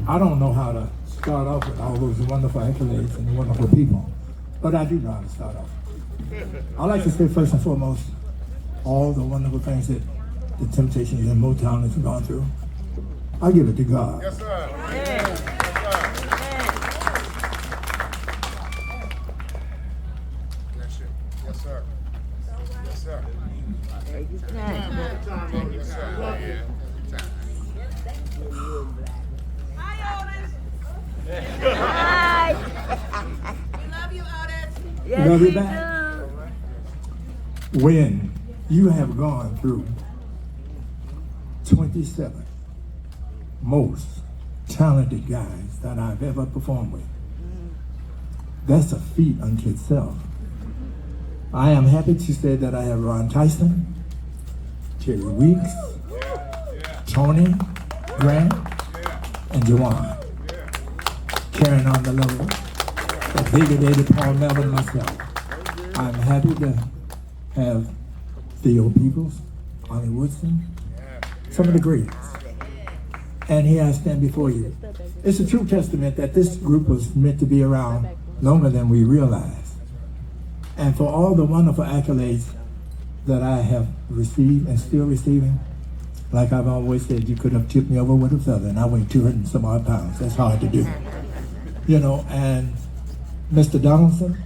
I don't know how to start off with all those wonderful accolades and wonderful people, but I do know how to start off. I'd like to say first and foremost, all the wonderful things that the Temptations in Motown has gone through. I give it to God. Yes, sir. Yes. Yes, sir. Yes, sir. Yes, sir. Yes, sir. Hi, Otis. Hi. We love you, Otis. Yes, Love you we back. do. When you have gone through 27 most talented guys that I've ever performed with, that's a feat unto itself. I am happy to say that I have Ron Tyson, Terry Weeks, Tony, Grant, and Jawan carrying on the level of Big Daddy Paul Melvin myself. I'm happy to have Theo Peoples, Ollie Woodson, some of the greats. And here I stand before you. It's a true testament that this group was meant to be around longer than we realized. And for all the wonderful accolades that I have received and still receiving, like I've always said, you could have tipped me over with a feather, and I weigh 200 and some odd pounds. That's hard to do. You know, and Mr. Donaldson,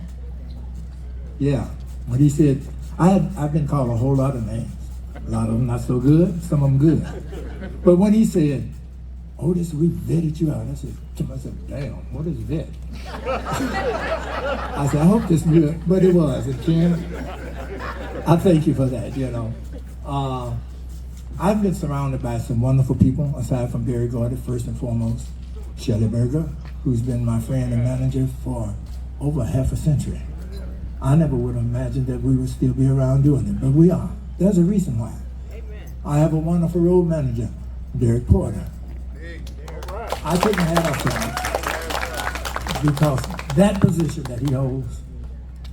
yeah, when he said, I've been called a whole lot of names. A lot of them not so good, some of them good. But when he said, Otis, we vetted you out, I said to myself, damn, what is vet? I said, I hope this is good, but it was. And Ken, I thank you for that, you know. I've been surrounded by some wonderful people, aside from Barry Gordy, first and foremost. Shelly Berger, who's been my friend and manager for over half a century. I never would have imagined that we would still be around doing it, but we are. There's a reason why. Amen. I have a wonderful road manager, Derek Porter. I take my hat off to him because that position that he holds,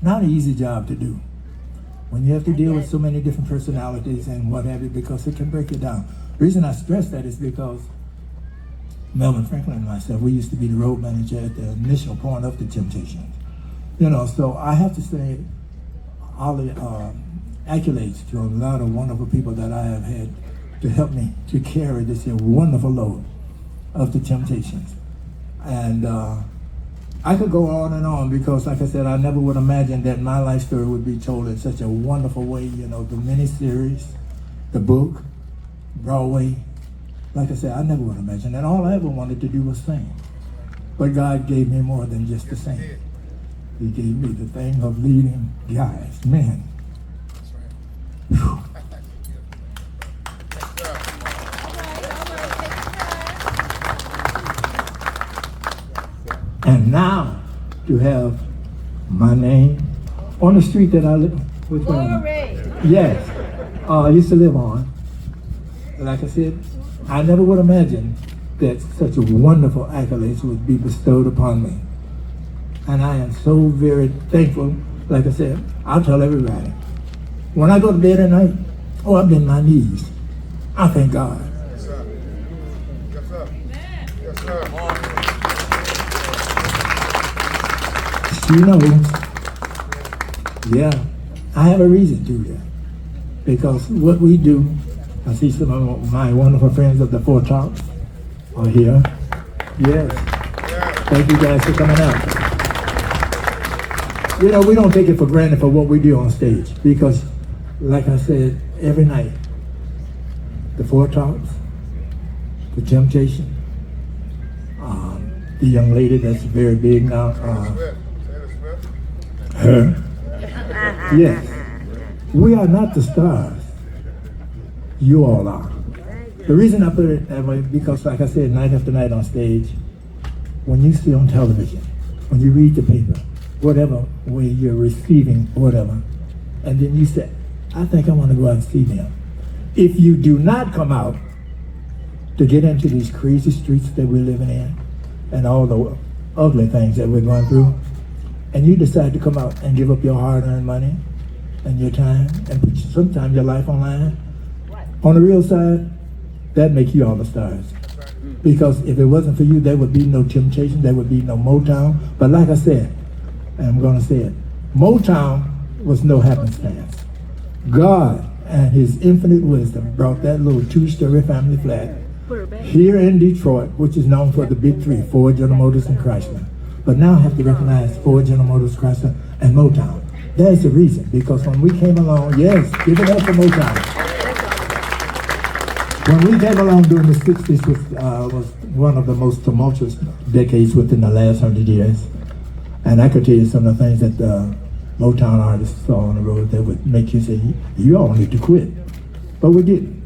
not an easy job to do. When you have to deal with so many different personalities and what have you, because it can break you down. The reason I stress that is because Melvin Franklin and myself, we used to be the road manager at the initial point of the Temptations. You know, so I have to say all the accolades to a lot of wonderful people that I have had to help me to carry this wonderful load of the Temptations. And I could go on because, like I said, I never would imagine that my life story would be told in such a wonderful way. You know, the miniseries, the book, Broadway. Like I said, I never would imagine that. All I ever wanted to do was sing. But God gave me more than just to sing. He gave me the thing of leading guys, men. Whew. And now to have my name on the street that I live with. Yes, I used to live on. Like I said, I never would imagine that such a wonderful accolades would be bestowed upon me. And I am so very thankful. Like I said, I'll tell everybody. When I go to bed at night, I bend my knees. I thank God. Yes, sir. Yes, sir. Yes, sir. She knows. Yeah, I have a reason to that. Because what we do, I see some of my wonderful friends of the Four Tops are here. Yes. Thank you guys for coming out. You know, we don't take it for granted for what we do on stage because, like I said, every night, the Four Tops, the Temptation, the young lady that's very big now, her. Yes. We are not the stars. You all are. The reason I put it that way, because like I said, night after night on stage, when you see on television, when you read the paper, whatever way you're receiving, whatever, and then you say, I think I want to go out and see them. If you do not come out to get into these crazy streets that we're living in and all the ugly things that we're going through, and you decide to come out and give up your hard-earned money and your time and put sometimes your life online, on the real side, that makes you all the stars. Because if it wasn't for you, there would be no Temptation, there would be no Motown. But like I said, and I'm going to say it, Motown was no happenstance. God and his infinite wisdom brought that little two-story family flat here in Detroit, which is known for the big three, Ford, General Motors, and Chrysler. But now I have to recognize Ford, General Motors, Chrysler, and Motown. There's the reason, because when we came along, yes, give it up for Motown. When we came along during the 60s, was one of the most tumultuous decades within the last 100 years. And I could tell you some of the things that Motown artists saw on the road that would make you say, you all need to quit. But we didn't.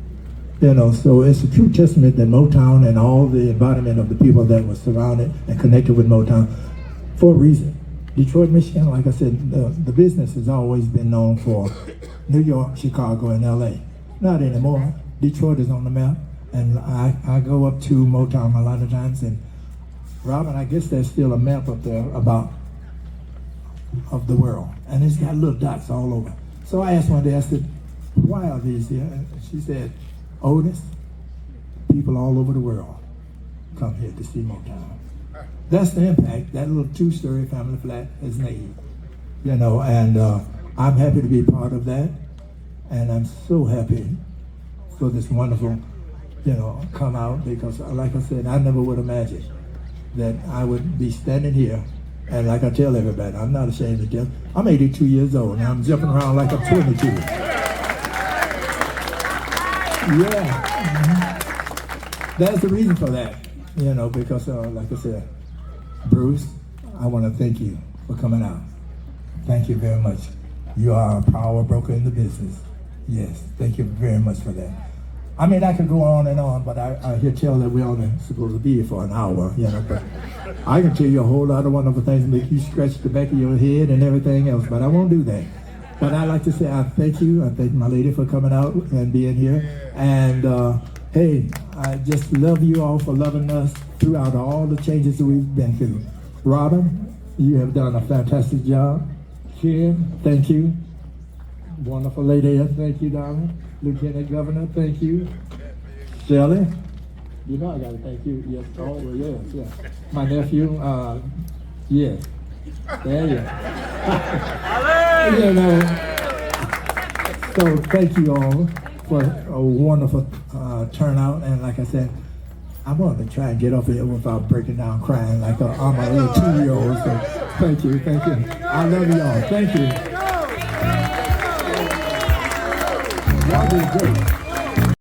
You know, so it's a true testament that Motown and all the embodiment of the people that were surrounded and connected with Motown for a reason. Detroit, Michigan, like I said, the business has always been known for New York, Chicago, and LA. Not anymore. Detroit is on the map, and I go up to Motown a lot of times, and Robin, I guess there's still a map up there of the world, and it's got little dots all over. So I asked one day, I said, why are these here? And she said, Otis, people all over the world come here to see Motown. That's the impact that little two-story family flat has made, you know, and I'm happy to be part of that, and I'm so happy for this wonderful, you know, come out, because like I said, I never would imagine that I would be standing here, and like I tell everybody, I'm not ashamed to tell, I'm 82 years old, and I'm jumping around like I'm 22. Yeah. Mm-hmm. That's the reason for that, you know, because like I said, Bruce, I want to thank you for coming out. Thank you very much. You are a power broker in the business. Yes, thank you very much for that. I mean, I could go on and on, but I hear tell that we're only supposed to be here for an hour, you know, but I can tell you a whole lot of wonderful things, make you scratch the back of your head and everything else, but I won't do that. But I'd like to say I thank you. I thank my lady for coming out and being here. And hey, I just love you all for loving us throughout all the changes that we've been through. Robin, you have done a fantastic job. Kim, thank you. Wonderful lady, thank you, darling. Lieutenant Governor, thank you. Shelly, you know I gotta thank you. Yes, oh, yes, yes. My nephew, yes. There you go. You know, so thank you all for a wonderful turnout, and like I said, I wanted to try and get off here without breaking down crying like I'm a little 2-year-old, so thank you. I love you all, thank you. Y'all did great.